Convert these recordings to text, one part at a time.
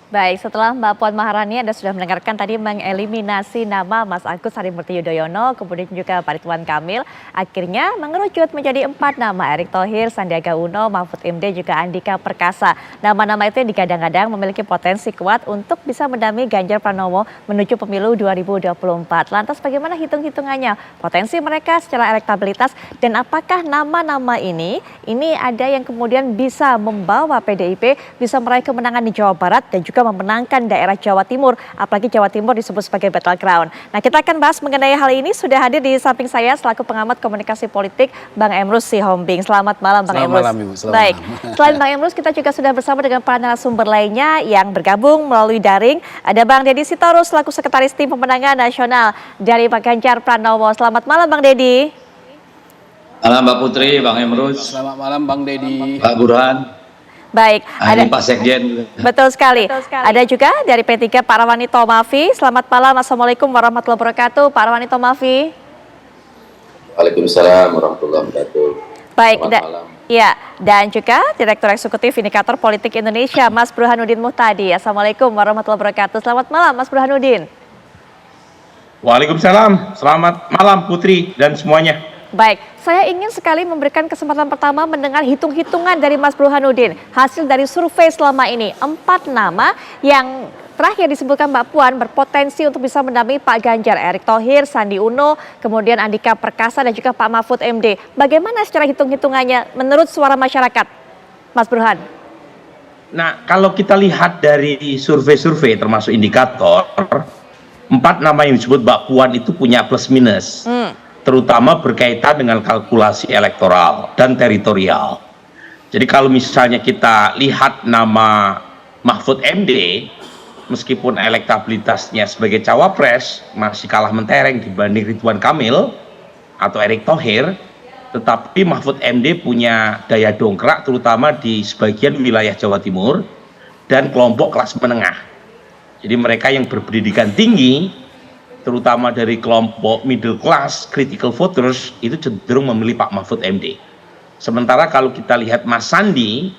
Baik, setelah Mbak Puan Maharani Anda sudah mendengarkan tadi mengeliminasi nama Mas Agus Harimurti Yudhoyono, kemudian juga Pak Ridwan Kamil. Akhirnya mengerucut menjadi 4 nama, Erick Thohir, Sandiaga Uno, Mahfud MD, juga Andika Perkasa. Nama-nama itu yang digadang-gadang memiliki potensi kuat untuk bisa mendampingi Ganjar Pranowo menuju pemilu 2024. Lantas bagaimana hitung-hitungannya? Potensi mereka secara elektabilitas dan apakah nama-nama ini ada yang kemudian bisa membawa PDIP bisa meraih kemenangan di Jawa Barat dan juga memenangkan daerah Jawa Timur, apalagi Jawa Timur disebut sebagai battleground. Nah, kita akan bahas mengenai hal ini. Sudah hadir di samping saya selaku pengamat komunikasi politik Bang Emrus Sihombing. Selamat malam Bang Emrus. Selamat malam Ibu. Baik, selain Bang Emrus kita juga sudah bersama dengan para narasumber lainnya yang bergabung melalui daring. Ada Bang Deddy Sitorus selaku Sekretaris Tim Pemenangan Nasional dari Pak Ganjar Pranowo. Selamat malam Bang Deddy. Malam Mbak Putri, Bang Emrus. Selamat malam Bang Deddy. Pak Burhan. Baik, ada Pak Sekjen. Betul sekali. Ada juga dari P3 Pak Arwani Tomafi. Selamat malam, Assalamualaikum warahmatullahi wabarakatuh. Pak Arwani Tomafi. Waalaikumsalam warahmatullahi wabarakatuh. Baik, ya, dan juga Direktur Eksekutif Indikator Politik Indonesia, Mas Burhanuddin Muhtadi. Assalamualaikum warahmatullahi wabarakatuh. Selamat malam, Mas Burhanuddin. Waalaikumsalam. Selamat malam Putri dan semuanya. Baik, saya ingin sekali memberikan kesempatan pertama mendengar hitung-hitungan dari Mas Burhanuddin. Hasil dari survei selama ini, 4 nama yang terakhir disebutkan Mbak Puan berpotensi untuk bisa mendampingi Pak Ganjar, Erick Thohir, Sandi Uno, kemudian Andika Perkasa dan juga Pak Mahfud MD. Bagaimana secara hitung-hitungannya menurut suara masyarakat, Mas Burhan? Nah, kalau kita lihat dari survei-survei termasuk indikator, 4 nama yang disebut Mbak Puan itu punya plus minus. Terutama berkaitan dengan kalkulasi elektoral dan teritorial. Jadi kalau misalnya kita lihat nama Mahfud MD, meskipun elektabilitasnya sebagai cawapres masih kalah mentereng dibanding Ridwan Kamil atau Erick Thohir, tetapi Mahfud MD punya daya dongkrak terutama di sebagian wilayah Jawa Timur dan kelompok kelas menengah. Jadi mereka yang berpendidikan tinggi, terutama dari kelompok middle class, critical voters, itu cenderung memilih Pak Mahfud MD. Sementara kalau kita lihat Mas Sandi,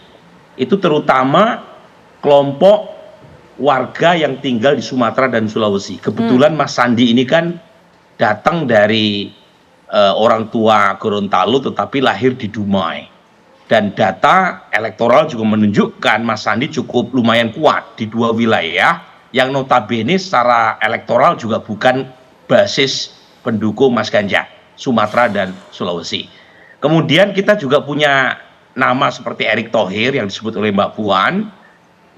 itu terutama kelompok warga yang tinggal di Sumatera dan Sulawesi. Kebetulan Mas Sandi ini kan datang dari orang tua Gorontalo tetapi lahir di Dumai. Dan data elektoral juga menunjukkan Mas Sandi cukup lumayan kuat di 2 wilayah yang notabene secara elektoral juga bukan basis pendukung Mas Ganjar, Sumatera dan Sulawesi. Kemudian kita juga punya nama seperti Erick Thohir yang disebut oleh Mbak Puan.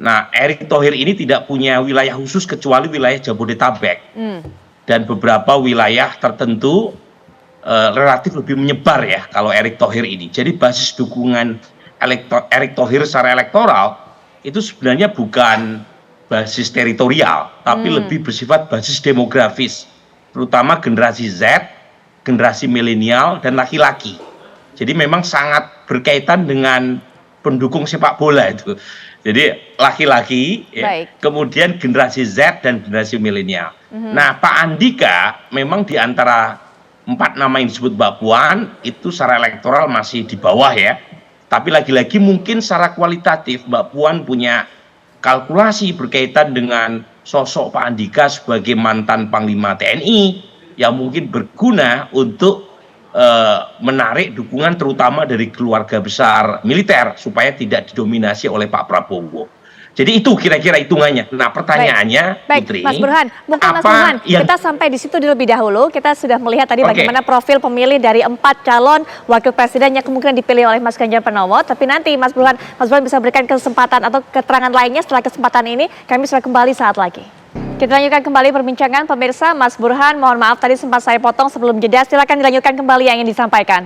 Nah, Erick Thohir ini tidak punya wilayah khusus kecuali wilayah Jabodetabek. Dan beberapa wilayah tertentu relatif lebih menyebar ya kalau Erick Thohir ini. Jadi basis dukungan Erick Thohir secara elektoral itu sebenarnya bukan basis teritorial, tapi lebih bersifat basis demografis, terutama generasi Z, generasi milenial, dan laki-laki. Jadi memang sangat berkaitan dengan pendukung sepak bola itu. Jadi laki-laki, ya, kemudian generasi Z dan generasi milenial. Nah, Pak Andika memang di antara 4 nama yang disebut Mbak Puan, itu secara elektoral masih di bawah ya. Tapi lagi-lagi mungkin secara kualitatif Mbak Puan punya kalkulasi berkaitan dengan sosok Pak Andika sebagai mantan Panglima TNI yang mungkin berguna untuk menarik dukungan terutama dari keluarga besar militer supaya tidak didominasi oleh Pak Prabowo. Jadi itu kira-kira hitungannya. Nah, pertanyaannya, Putri, Mas Burhan, mungkin Mas Burhan, kita sampai di situ terlebih dahulu. Kita sudah melihat tadi bagaimana profil pemilih dari 4 calon wakil presiden yang kemungkinan dipilih oleh Mas Ganjar Pranowo. Tapi nanti Mas Burhan bisa berikan kesempatan atau keterangan lainnya setelah kesempatan ini. Kami sudah kembali saat lagi. Kita lanjutkan kembali perbincangan pemirsa. Mas Burhan, mohon maaf tadi sempat saya potong sebelum jeda. Silakan dilanjutkan kembali yang ingin disampaikan.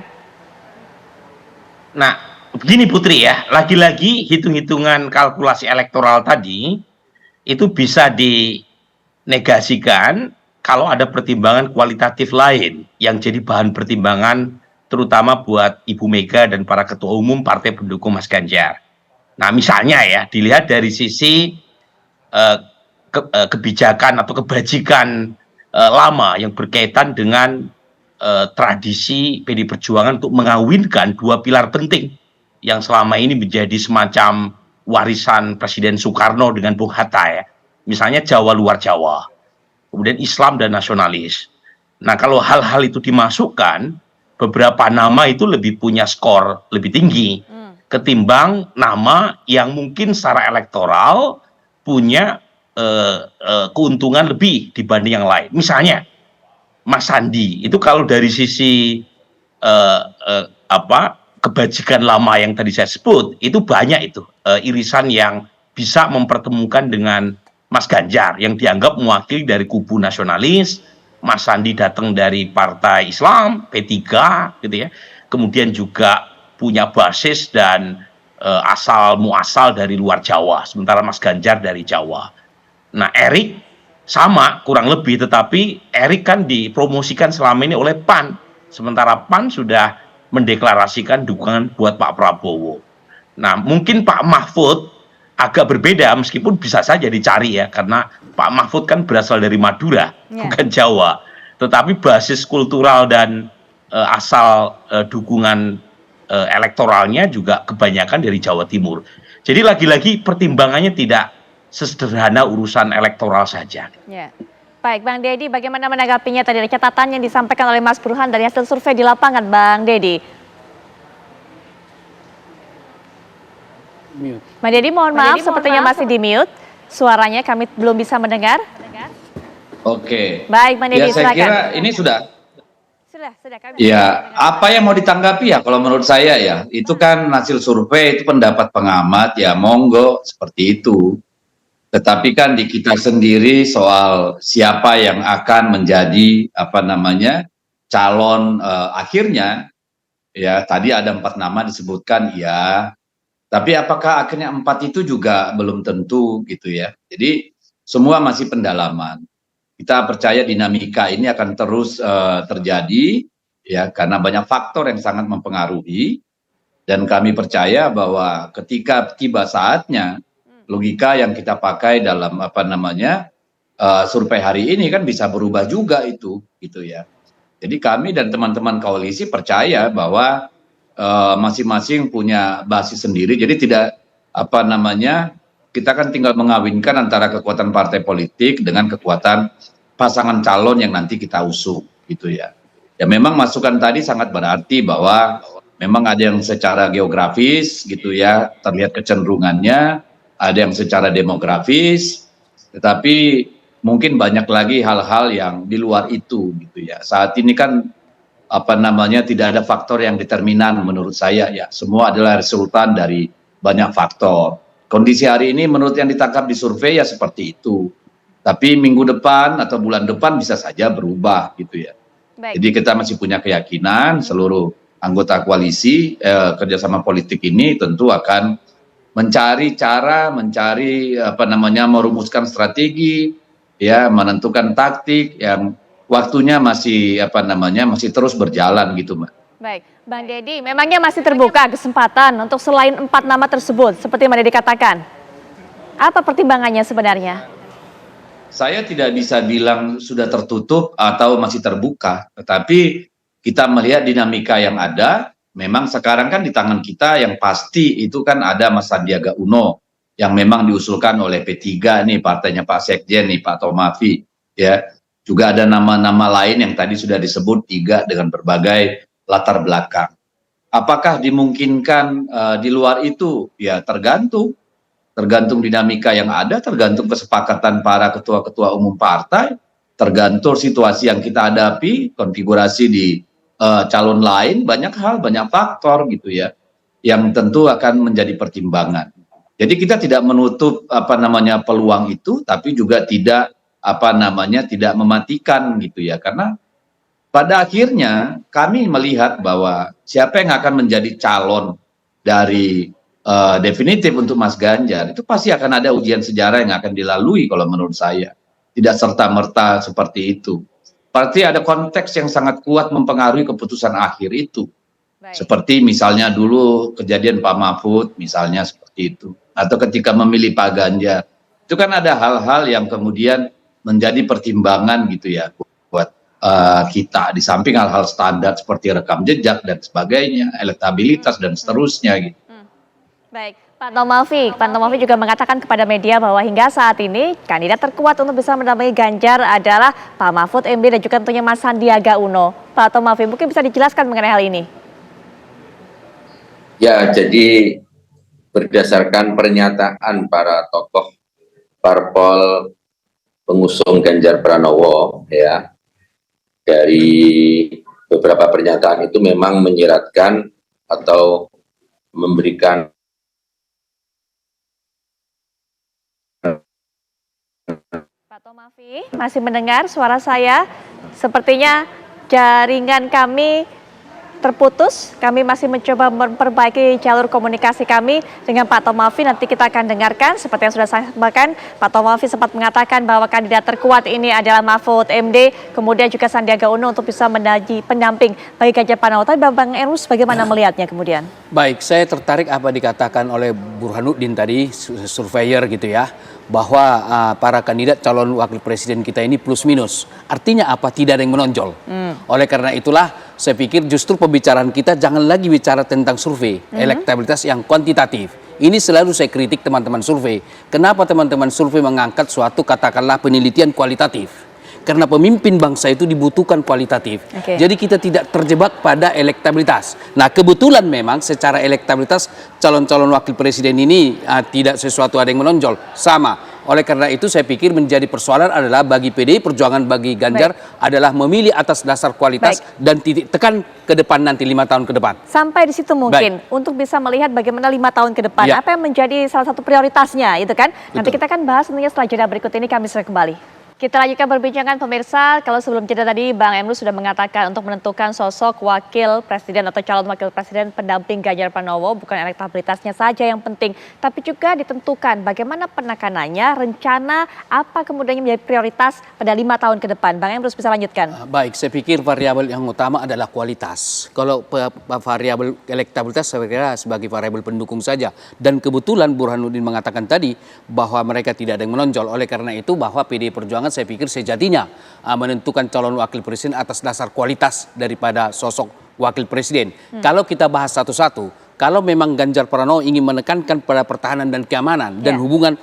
Nah, begini Putri ya, lagi-lagi hitung-hitungan kalkulasi elektoral tadi itu bisa dinegasikan kalau ada pertimbangan kualitatif lain yang jadi bahan pertimbangan terutama buat Ibu Mega dan para ketua umum partai pendukung Mas Ganjar. Nah, misalnya ya, dilihat dari sisi kebijakan atau kebajikan lama yang berkaitan dengan tradisi PD Perjuangan untuk mengawinkan 2 pilar penting yang selama ini menjadi semacam warisan Presiden Soekarno dengan Bung Hatta ya. Misalnya Jawa luar Jawa, kemudian Islam dan nasionalis. Nah, kalau hal-hal itu dimasukkan, beberapa nama itu lebih punya skor lebih tinggi ketimbang nama yang mungkin secara elektoral punya keuntungan lebih dibanding yang lain. Misalnya Mas Sandi itu kalau dari sisi kebajikan lama yang tadi saya sebut itu banyak itu irisan yang bisa mempertemukan dengan Mas Ganjar yang dianggap mewakili dari kubu nasionalis. Mas Sandi datang dari Partai Islam P3 gitu ya, kemudian juga punya basis dan asal muasal dari luar Jawa, sementara Mas Ganjar dari Jawa. Nah, Erik sama kurang lebih, tetapi Erik kan dipromosikan selama ini oleh PAN, sementara PAN sudah mendeklarasikan dukungan buat Pak Prabowo. Nah, mungkin Pak Mahfud agak berbeda, meskipun bisa saja dicari ya, karena Pak Mahfud kan berasal dari Madura, bukan Jawa, tetapi basis kultural dan asal dukungan elektoralnya juga kebanyakan dari Jawa Timur. Jadi lagi-lagi pertimbangannya tidak sesederhana urusan elektoral saja. Ya. Baik, Bang Deddy, bagaimana menanggapinya tadi ada catatan yang disampaikan oleh Mas Burhan dari hasil survei di lapangan, Bang Deddy? Bang Deddy, mohon maaf, sepertinya masih di mute. Suaranya kami belum bisa mendengar. Oke. Baik, Bang Deddy, Ya, saya silakan. kira ini sudah. Kami Ya, apa yang mau ditanggapi ya kalau menurut saya ya, itu kan hasil survei, itu pendapat pengamat ya, monggo seperti itu. Tetapi kan di kita sendiri soal siapa yang akan menjadi calon akhirnya ya, tadi ada 4 nama disebutkan ya. Tapi apakah akhirnya 4 itu juga belum tentu gitu ya. Jadi semua masih pendalaman. Kita percaya dinamika ini akan terus terjadi ya, karena banyak faktor yang sangat mempengaruhi, dan kami percaya bahwa ketika tiba saatnya, logika yang kita pakai dalam survei hari ini kan bisa berubah juga itu gitu ya. Jadi kami dan teman-teman koalisi percaya bahwa masing-masing punya basis sendiri, jadi tidak kita kan tinggal mengawinkan antara kekuatan partai politik dengan kekuatan pasangan calon yang nanti kita usung gitu ya. Ya memang masukan tadi sangat berarti bahwa memang ada yang secara geografis gitu ya, terlihat kecenderungannya, ada yang secara demografis, tetapi mungkin banyak lagi hal-hal yang di luar itu gitu ya. Saat ini kan tidak ada faktor yang determinan menurut saya ya, semua adalah resultan dari banyak faktor. Kondisi hari ini menurut yang ditangkap di survei ya seperti itu. Tapi minggu depan atau bulan depan bisa saja berubah gitu ya. Baik. Jadi kita masih punya keyakinan seluruh anggota koalisi kerjasama politik ini tentu akan mencari cara, merumuskan strategi, ya, menentukan taktik yang waktunya masih masih terus berjalan gitu, Mbak. Baik, Bang Deddy, memangnya masih terbuka kesempatan untuk selain 4 nama tersebut, seperti yang Deddy katakan? Apa pertimbangannya sebenarnya? Saya tidak bisa bilang sudah tertutup atau masih terbuka, tetapi kita melihat dinamika yang ada. Memang sekarang kan di tangan kita yang pasti itu kan ada Mas Sandiaga Uno yang memang diusulkan oleh P3 nih, partainya Pak Sekjen nih, Pak Tomafi, ya. Juga ada nama-nama lain yang tadi sudah disebut 3 dengan berbagai latar belakang. Apakah dimungkinkan di luar itu? Ya tergantung dinamika yang ada, tergantung kesepakatan para ketua-ketua umum partai, tergantung situasi yang kita hadapi, konfigurasi di calon lain, banyak hal, banyak faktor gitu ya, yang tentu akan menjadi pertimbangan. Jadi kita tidak menutup peluang itu, tapi juga tidak tidak mematikan gitu ya, karena pada akhirnya kami melihat bahwa siapa yang akan menjadi calon dari definitif untuk Mas Ganjar itu pasti akan ada ujian sejarah yang akan dilalui kalau menurut saya, tidak serta-merta seperti itu. Berarti ada konteks yang sangat kuat mempengaruhi keputusan akhir itu. Baik. Seperti misalnya dulu kejadian Pak Mahfud misalnya seperti itu, atau ketika memilih Pak Ganjar, itu kan ada hal-hal yang kemudian menjadi pertimbangan gitu ya buat kita, di samping hal-hal standar seperti rekam jejak dan sebagainya, elektabilitas dan seterusnya gitu. Baik, Pak Tomafi juga mengatakan kepada media bahwa hingga saat ini kandidat terkuat untuk bisa mendampingi Ganjar adalah Pak Mahfud MD dan juga tentunya Mas Sandiaga Uno. Pak Tomafi mungkin bisa dijelaskan mengenai hal ini. Ya, jadi berdasarkan pernyataan para tokoh parpol pengusung Ganjar Pranowo, ya, dari beberapa pernyataan itu memang menyiratkan atau memberikan Pak Tomafi masih mendengar suara saya? Sepertinya jaringan kami terputus. Kami masih mencoba memperbaiki jalur komunikasi kami dengan Pak Tomafi. Nanti kita akan dengarkan seperti yang sudah saya sampaikan. Pak Tomafi sempat mengatakan bahwa kandidat terkuat ini adalah Mahfud MD, kemudian juga Sandiaga Uno untuk bisa menjadi pendamping bagi Ganjar Pranowo. Tapi Bang Emrus bagaimana melihatnya kemudian? Baik, saya tertarik apa dikatakan oleh Burhanuddin tadi, surveyor gitu ya, bahwa para kandidat calon wakil presiden kita ini plus minus. Artinya apa? Tidak ada yang menonjol. Oleh karena itulah saya pikir justru pembicaraan kita jangan lagi bicara tentang survei, elektabilitas yang kuantitatif. Ini selalu saya kritik teman-teman survei. Kenapa teman-teman survei mengangkat suatu katakanlah penelitian kualitatif? Karena pemimpin bangsa itu dibutuhkan kualitatif. Jadi kita tidak terjebak pada elektabilitas. Nah kebetulan memang secara elektabilitas calon-calon wakil presiden ini tidak sesuatu ada yang menonjol. Sama. Oleh karena itu saya pikir menjadi persoalan adalah bagi PDI Perjuangan, bagi Ganjar adalah memilih atas dasar kualitas dan titik tekan ke depan nanti 5 tahun ke depan. Sampai di situ mungkin untuk bisa melihat bagaimana 5 tahun ke depan apa yang menjadi salah satu prioritasnya itu kan. Nanti kita akan bahas tentunya setelah jeda berikut ini. Kami segera kembali. Kita lanjutkan perbincangan pemirsa. Kalau sebelum jeda tadi Bang Emrus sudah mengatakan untuk menentukan sosok wakil presiden atau calon wakil presiden pendamping Ganjar Pranowo bukan elektabilitasnya saja yang penting, tapi juga ditentukan bagaimana penekanannya, rencana apa kemudian menjadi prioritas pada 5 tahun ke depan. Bang Emrus bisa lanjutkan. Baik, saya pikir variabel yang utama adalah kualitas. Kalau variabel elektabilitas saya kira sebagai variabel pendukung saja. Dan kebetulan Burhanuddin mengatakan tadi bahwa mereka tidak ada yang menonjol. Oleh karena itu bahwa PDI Perjuangan saya pikir sejatinya menentukan calon wakil presiden atas dasar kualitas daripada sosok wakil presiden. Kalau kita bahas satu-satu, kalau memang Ganjar Pranowo ingin menekankan pada pertahanan dan keamanan dan hubungan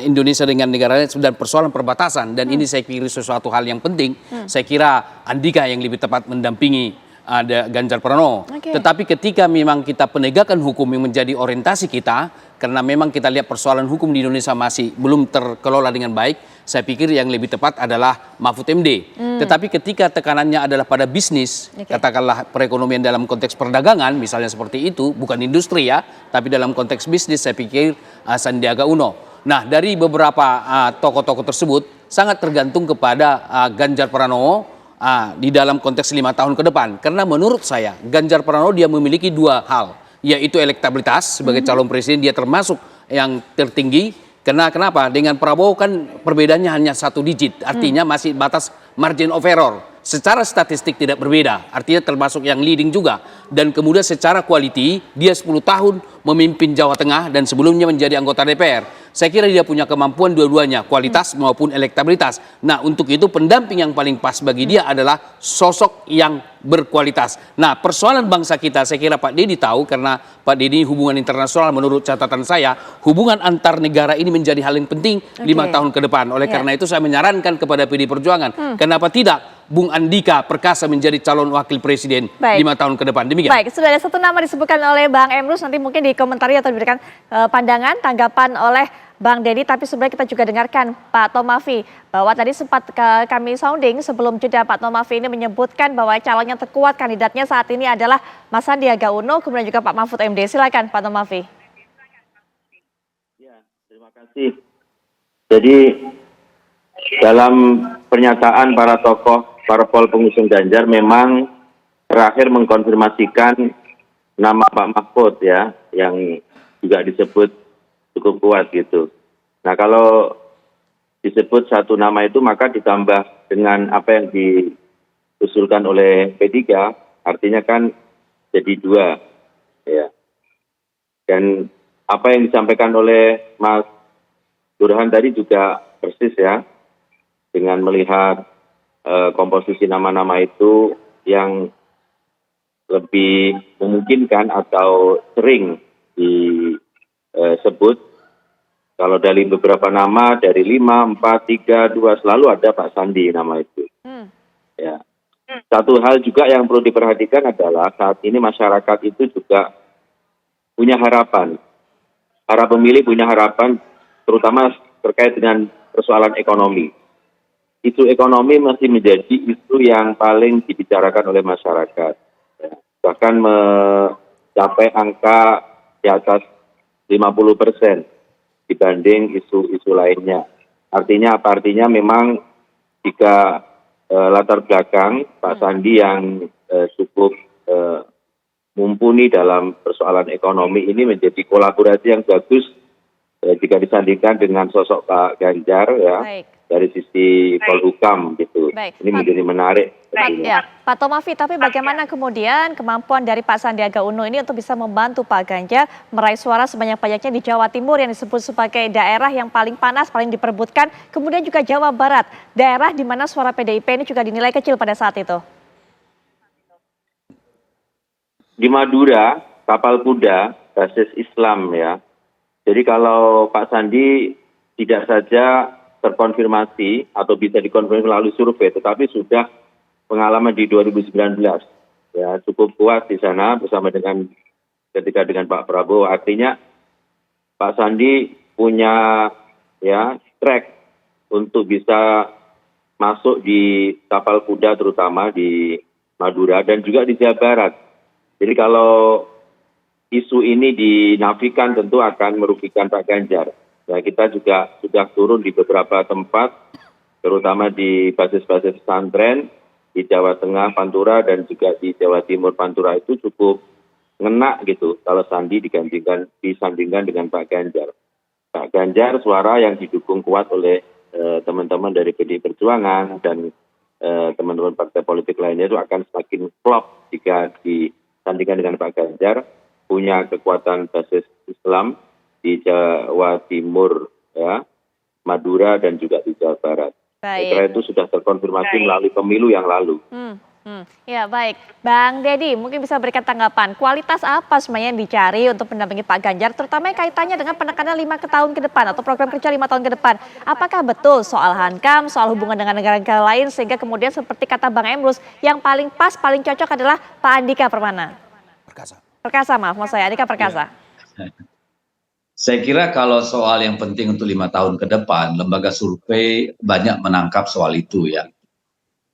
Indonesia dengan negara lain dan persoalan perbatasan, dan ini saya pikir sesuatu hal yang penting, saya kira Andika yang lebih tepat mendampingi ada Ganjar Pranowo. Tetapi ketika memang kita penegakan hukum yang menjadi orientasi kita, karena memang kita lihat persoalan hukum di Indonesia masih belum terkelola dengan baik, saya pikir yang lebih tepat adalah Mahfud MD. Tetapi ketika tekanannya adalah pada bisnis, katakanlah perekonomian dalam konteks perdagangan, misalnya seperti itu, bukan industri ya, tapi dalam konteks bisnis, saya pikir Sandiaga Uno. Nah, dari beberapa tokoh-tokoh tersebut, sangat tergantung kepada Ganjar Pranowo di dalam konteks 5 tahun ke depan. Karena menurut saya, Ganjar Pranowo dia memiliki dua hal, yaitu elektabilitas sebagai calon presiden, dia termasuk yang tertinggi. Karena kenapa? Dengan Prabowo kan perbedaannya hanya 1 digit, artinya masih batas margin of error. Secara statistik tidak berbeda, artinya termasuk yang leading juga. Dan kemudian secara quality, dia 10 tahun memimpin Jawa Tengah dan sebelumnya menjadi anggota DPR. Saya kira dia punya kemampuan dua-duanya, kualitas maupun elektabilitas. Nah untuk itu pendamping yang paling pas bagi dia adalah sosok yang berkualitas. Nah persoalan bangsa kita saya kira Pak Deddy tahu, karena Pak Deddy hubungan internasional menurut catatan saya, hubungan antar negara ini menjadi hal yang penting 5 tahun ke depan. Oleh karena itu saya menyarankan kepada PDI Perjuangan, kenapa tidak Bung Andika Perkasa menjadi calon wakil presiden 5 tahun ke depan. Demikian. Baik, sudah ada satu nama disebutkan oleh Bang Emrus, nanti mungkin dikomentari atau diberikan pandangan, tanggapan oleh Bang Deddy, tapi sebenarnya kita juga dengarkan Pak Tomafi bahwa tadi sempat kami sounding sebelum jeda. Pak Tomafi ini menyebutkan bahwa calon yang terkuat kandidatnya saat ini adalah Mas Sandiaga Uno, kemudian juga Pak Mahfud MD. Silakan Pak Tomafi. Ya, terima kasih. Jadi dalam pernyataan para tokoh parpol pengusung Ganjar memang terakhir mengkonfirmasikan nama Pak Mahfud ya, yang juga disebut cukup kuat gitu. Nah kalau disebut satu nama itu maka ditambah dengan apa yang diusulkan oleh P3, artinya kan jadi 2 ya. Dan apa yang disampaikan oleh Mas Burhan tadi juga persis ya, dengan melihat komposisi nama-nama itu yang lebih memungkinkan atau sering sebut, kalau dari beberapa nama, dari 5, 4, 3, 2, selalu ada Pak Sandi nama itu. Ya. Satu hal juga yang perlu diperhatikan adalah saat ini masyarakat itu juga punya harapan. Para pemilih punya harapan, terutama terkait dengan persoalan ekonomi. Isu ekonomi masih menjadi isu yang paling dibicarakan oleh masyarakat. Ya. Bahkan mencapai angka di atas 50% dibanding isu-isu lainnya. Artinya apa? Artinya memang jika latar belakang Pak Sandi yang cukup mumpuni dalam persoalan ekonomi ini menjadi kolaborasi yang bagus jika disandingkan dengan sosok Pak Ganjar ya. Baik. Dari sisi Polhukam gitu. Baik. Ini menjadi menarik. Pak Tomafi, tapi bagaimana kemudian kemampuan dari Pak Sandiaga Uno ini untuk bisa membantu Pak Ganjar meraih suara sebanyak-banyaknya di Jawa Timur yang disebut sebagai daerah yang paling panas, paling diperebutkan, kemudian juga Jawa Barat, daerah di mana suara PDIP ini juga dinilai kecil pada saat itu. Di Madura, Tapal Kuda, basis Islam ya. Jadi kalau Pak Sandi tidak saja terkonfirmasi atau bisa dikonfirmasi melalui survei, tetapi sudah pengalaman di 2019 ya, cukup kuat di sana bersama dengan ketika dengan Pak Prabowo. Artinya Pak Sandi punya ya track untuk bisa masuk di Tapal Kuda terutama di Madura dan juga di Jawa Barat. Jadi kalau isu ini dinafikan tentu akan merugikan Pak Ganjar. Ya, kita juga sudah turun di beberapa tempat, terutama di basis-basis pesantren, di Jawa Tengah, Pantura, dan juga di Jawa Timur, Pantura itu cukup ngena gitu, kalau Sandi disandingkan dengan Pak Ganjar. Pak Ganjar suara yang didukung kuat oleh teman-teman dari PDI Perjuangan dan teman-teman partai politik lainnya itu akan semakin flop jika disandingkan dengan Pak Ganjar, punya kekuatan basis Islam di Jawa Timur, ya, Madura, dan juga di Jawa Barat. Baik. Saya kira itu sudah terkonfirmasi melalui pemilu yang lalu. Ya baik, Bang Deddy mungkin bisa berikan tanggapan, kualitas apa sebenarnya yang dicari untuk mendampingi Pak Ganjar, terutama kaitannya dengan penekanan 5 tahun ke depan atau program kerja 5 tahun ke depan. Apakah betul soal Hankam, soal hubungan dengan negara-negara lain, sehingga kemudian seperti kata Bang Emrus, yang paling pas, paling cocok adalah Pak Andika Permana? Perkasa, maaf, maksud saya Andika Perkasa. Saya kira kalau soal yang penting untuk 5 tahun ke depan, lembaga survei banyak menangkap soal itu ya.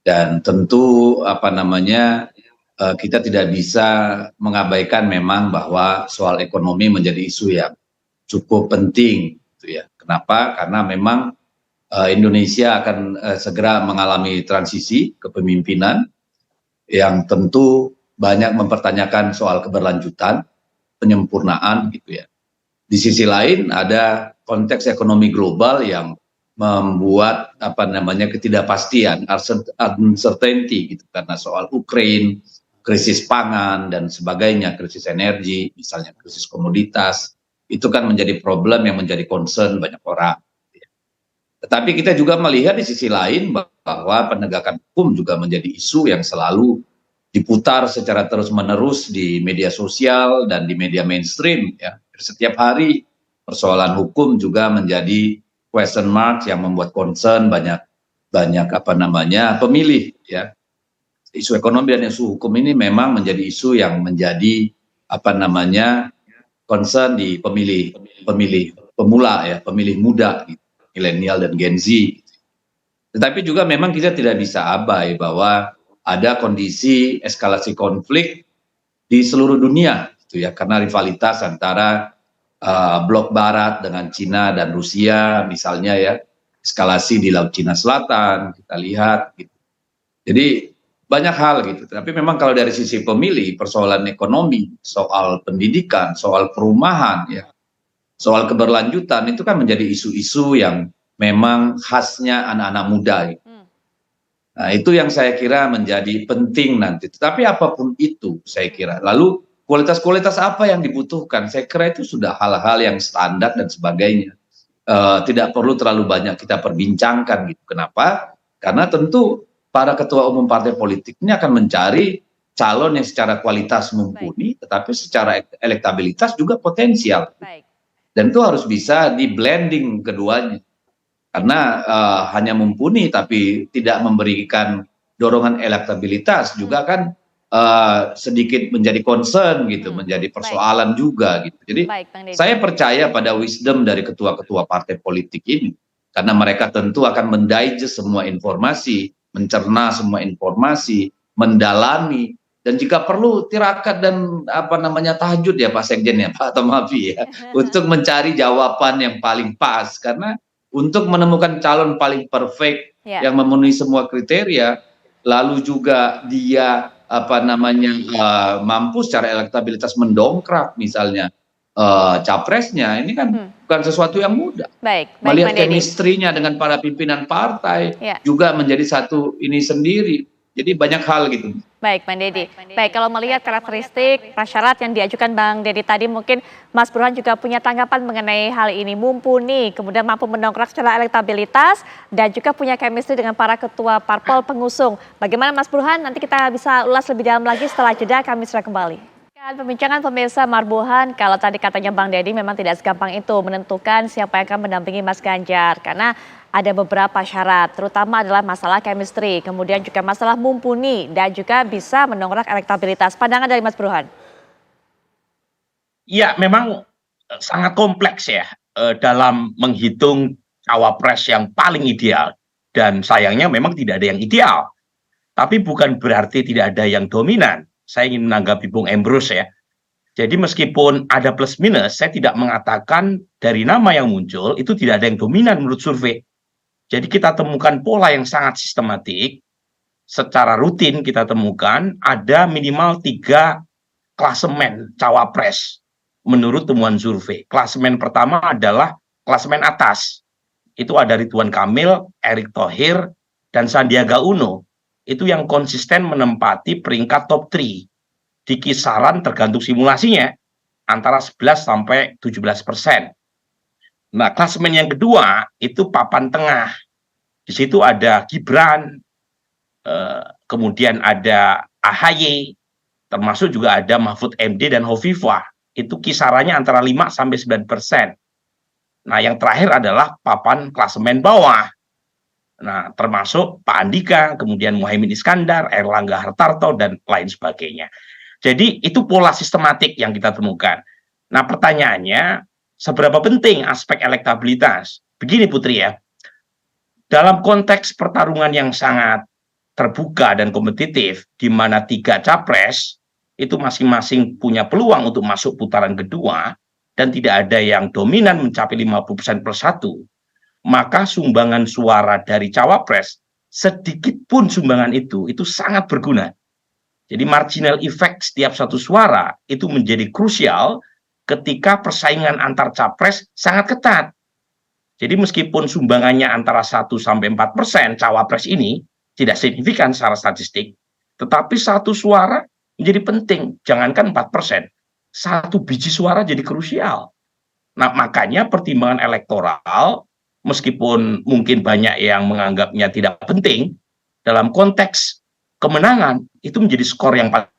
Dan tentu kita tidak bisa mengabaikan memang bahwa soal ekonomi menjadi isu yang cukup penting gitu ya. Kenapa? Karena memang Indonesia akan segera mengalami transisi kepemimpinan yang tentu banyak mempertanyakan soal keberlanjutan, penyempurnaan gitu ya. Di sisi lain ada konteks ekonomi global yang membuat ketidakpastian, uncertainty gitu, karena soal Ukraine, krisis pangan dan sebagainya, krisis energi, misalnya krisis komoditas, itu kan menjadi problem yang menjadi concern banyak orang. Tetapi kita juga melihat di sisi lain bahwa penegakan hukum juga menjadi isu yang selalu diputar secara terus-menerus di media sosial dan di media mainstream ya. Setiap hari persoalan hukum juga menjadi question mark yang membuat concern banyak pemilih ya. Isu ekonomi dan isu hukum ini memang menjadi isu yang menjadi concern di pemilih pemula ya, pemilih muda gitu, milenial dan Gen Z. Tetapi juga memang kita tidak bisa abai bahwa ada kondisi eskalasi konflik di seluruh dunia gitu ya, karena rivalitas antara blok barat dengan Cina dan Rusia misalnya ya, eskalasi di Laut Cina Selatan kita lihat gitu. Jadi banyak hal gitu. Tapi memang kalau dari sisi pemilih, persoalan ekonomi, soal pendidikan, soal perumahan ya, soal keberlanjutan itu kan menjadi isu-isu yang memang khasnya anak-anak muda gitu. Nah, itu yang saya kira menjadi penting nanti. Tetapi apapun itu saya kira, lalu kualitas-kualitas apa yang dibutuhkan, saya kira itu sudah hal-hal yang standar dan sebagainya. Tidak perlu terlalu banyak kita perbincangkan gitu. Kenapa? Karena tentu para ketua umum partai politik ini akan mencari calon yang secara kualitas mumpuni, tetapi secara elektabilitas juga potensial. Baik. Dan itu harus bisa di blending keduanya. Karena hanya mumpuni tapi tidak memberikan dorongan elektabilitas juga kan sedikit menjadi concern gitu, menjadi Baik, persoalan juga gitu. Jadi baik Bang Deddy. saya percaya pada wisdom dari ketua-ketua partai politik ini, karena mereka tentu akan mendigest semua informasi, mencerna semua informasi, mendalami, dan jika perlu tirakat dan tahajud ya Pak Sekjen ya Pak Tomafi ya, untuk mencari jawaban yang paling pas, karena untuk menemukan calon paling perfect Ya. yang memenuhi semua kriteria, lalu juga dia mampu secara elektabilitas mendongkrak misalnya capresnya, ini kan bukan sesuatu yang mudah. Baik, baik Melihat Bang Deddy. chemistry-nya dengan para pimpinan partai Ya. juga menjadi satu ini sendiri. Jadi banyak hal gitu. Baik, Bang Deddy. Baik, kalau melihat karakteristik prasyarat yang diajukan Bang Deddy tadi, mungkin Mas Burhan juga punya tanggapan mengenai hal ini. Mumpuni, kemudian mampu mendongkrak secara elektabilitas, dan juga punya chemistry dengan para ketua parpol pengusung. Bagaimana Mas Burhan? Nanti kita bisa ulas lebih dalam lagi setelah jeda, kami sudah kembali. Pembincangan pemirsa Marbuhan, kalau tadi katanya Bang Deddy memang tidak segampang itu menentukan siapa yang akan mendampingi Mas Ganjar. Karena ada beberapa syarat, terutama adalah masalah chemistry, kemudian juga masalah mumpuni, dan juga bisa mendongkrak elektabilitas. Pandangan dari Mas Burhan? Ya, memang sangat kompleks ya dalam menghitung cawapres yang paling ideal. Dan sayangnya memang tidak ada yang ideal. Tapi bukan berarti tidak ada yang dominan. Saya ingin menanggapi Bung Embrus ya. Jadi meskipun ada plus minus, saya tidak mengatakan dari nama yang muncul itu tidak ada yang dominan menurut survei. Jadi kita temukan pola yang sangat sistematik. Secara rutin kita temukan ada minimal 3 klasemen cawapres menurut temuan survei. Klasemen pertama adalah klasemen atas. Itu ada Ridwan Kamil, Erick Thohir, dan Sandiaga Uno. Itu yang konsisten menempati peringkat top 3 di kisaran tergantung simulasinya antara 11 sampai 17%. Nah, klasemen yang kedua itu papan tengah. Di situ ada Gibran, kemudian ada AHY, termasuk juga ada Mahfud MD dan Hovifah. Itu kisarannya antara 5 sampai 9%. Nah, yang terakhir adalah papan klasemen bawah. Nah, termasuk Pak Andika, kemudian Muhaimin Iskandar, Erlangga Hartarto, dan lain sebagainya. Jadi itu pola sistematik yang kita temukan. Nah, pertanyaannya, seberapa penting aspek elektabilitas? Begini Putri ya, dalam konteks pertarungan yang sangat terbuka dan kompetitif, di mana 3 capres itu masing-masing punya peluang untuk masuk putaran kedua, dan tidak ada yang dominan mencapai 50% plus 1, maka sumbangan suara dari cawapres, sedikit pun sumbangan itu sangat berguna. Jadi marginal effect setiap satu suara itu menjadi krusial ketika persaingan antar capres sangat ketat. Jadi meskipun sumbangannya antara 1 sampai 4% cawapres ini tidak signifikan secara statistik, tetapi satu suara menjadi penting, jangankan 4%. Satu biji suara jadi krusial. Nah, makanya pertimbangan elektoral, meskipun mungkin banyak yang menganggapnya tidak penting, dalam konteks kemenangan itu menjadi skor yang paling.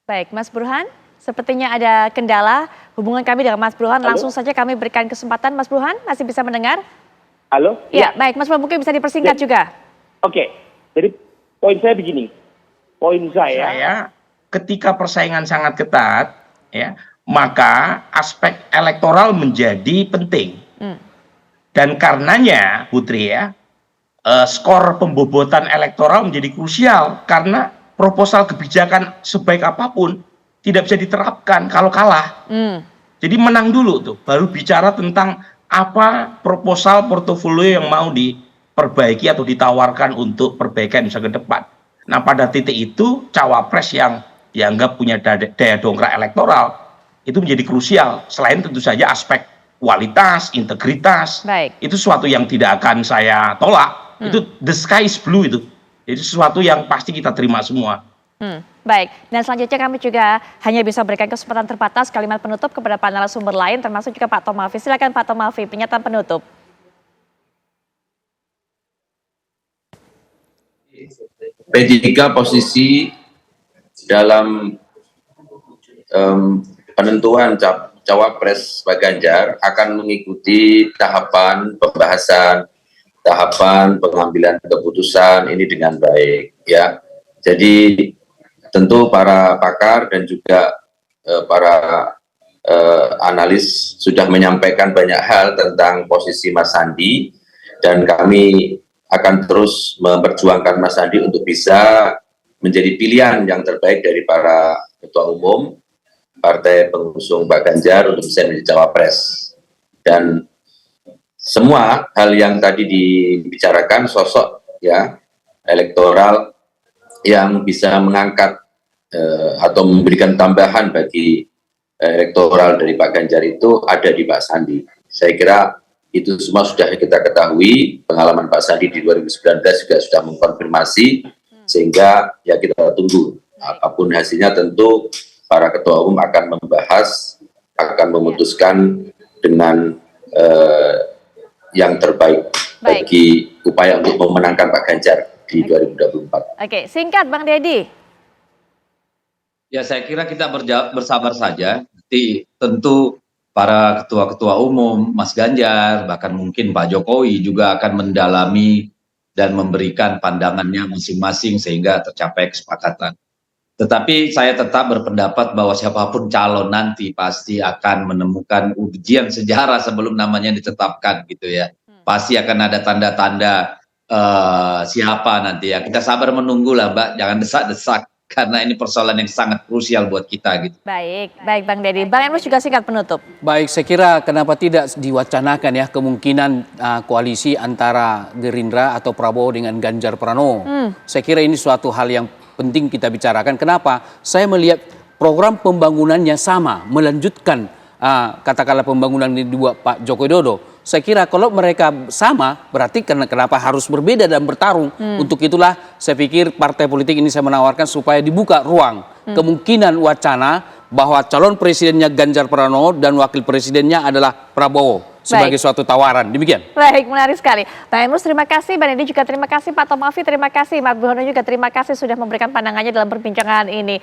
Baik, Mas Burhan, sepertinya ada kendala hubungan kami dengan Mas Burhan. Langsung saja kami berikan kesempatan. Mas Burhan, masih bisa mendengar? Halo? Ya, baik. Mas Burhan, mungkin bisa dipersingkat juga. Oke, jadi poin saya begini. Poin Saya, ketika persaingan sangat ketat, ya, maka aspek elektoral menjadi penting. Dan karenanya, Putri ya, skor pembobotan elektoral menjadi krusial karena proposal kebijakan sebaik apapun tidak bisa diterapkan kalau kalah. Jadi menang dulu tuh, baru bicara tentang apa proposal portofolio yang mau diperbaiki atau ditawarkan untuk perbaikan masa ke depan. Nah, pada titik itu cawapres yang dianggap punya daya dongkrak elektoral itu menjadi krusial. Selain tentu saja aspek kualitas, integritas, itu sesuatu yang tidak akan saya tolak. Itu the sky is blue itu. Itu sesuatu yang pasti kita terima semua. Baik, dan selanjutnya kami juga hanya bisa berikan kesempatan terbatas kalimat penutup kepada para narasumber lain, termasuk juga Pak Tomafi. Silakan Pak Tomafi, pernyataan penutup. P3 posisi dalam penentuan cawapres Pak Ganjar akan mengikuti tahapan pembahasan, tahapan pengambilan keputusan ini dengan baik, ya. Jadi tentu para pakar dan juga para analis sudah menyampaikan banyak hal tentang posisi Mas Sandi, dan kami akan terus memperjuangkan Mas Sandi untuk bisa menjadi pilihan yang terbaik dari para ketua umum partai pengusung Pak Ganjar untuk bisa menjadi cawapres. Dan semua hal yang tadi dibicarakan, sosok ya elektoral yang bisa mengangkat atau memberikan tambahan bagi elektoral dari Pak Ganjar itu ada di Pak Sandi. Saya kira itu semua sudah kita ketahui, pengalaman Pak Sandi di 2019 juga sudah mengkonfirmasi, sehingga ya kita tunggu. Apapun hasilnya tentu para ketua umum akan membahas, akan memutuskan dengan yang terbaik bagi upaya untuk memenangkan Pak Ganjar di 2024. Oke, singkat Bang Deddy. Ya, saya kira kita bersabar saja. Tentu para ketua-ketua umum, Mas Ganjar, bahkan mungkin Pak Jokowi juga akan mendalami dan memberikan pandangannya masing-masing sehingga tercapai kesepakatan. Tetapi saya tetap berpendapat bahwa siapapun calon nanti pasti akan menemukan ujian sejarah sebelum namanya ditetapkan gitu ya. Pasti akan ada tanda-tanda siapa nanti ya. Kita sabar menunggu lah Mbak, jangan desak-desak. Karena ini persoalan yang sangat krusial buat kita gitu. Baik Bang Deddy. Bang Emrus juga singkat penutup. Baik, saya kira kenapa tidak diwacanakan ya kemungkinan koalisi antara Gerindra atau Prabowo dengan Ganjar Pranowo. Saya kira ini suatu hal yang penting kita bicarakan. Kenapa? Saya melihat program pembangunannya sama, melanjutkan katakanlah pembangunan yang dibuat Pak Joko Widodo. Saya kira kalau mereka sama, berarti kenapa harus berbeda dan bertarung. Untuk itulah saya pikir partai politik ini saya menawarkan supaya dibuka ruang kemungkinan wacana bahwa calon presidennya Ganjar Pranowo dan wakil presidennya adalah Prabowo sebagai suatu tawaran. Demikian. Baik, menarik sekali. Bang Emrus terima kasih, Bang Deddy juga terima kasih, Pak Tomafi terima kasih, Mas Buhono juga terima kasih sudah memberikan pandangannya dalam perbincangan ini.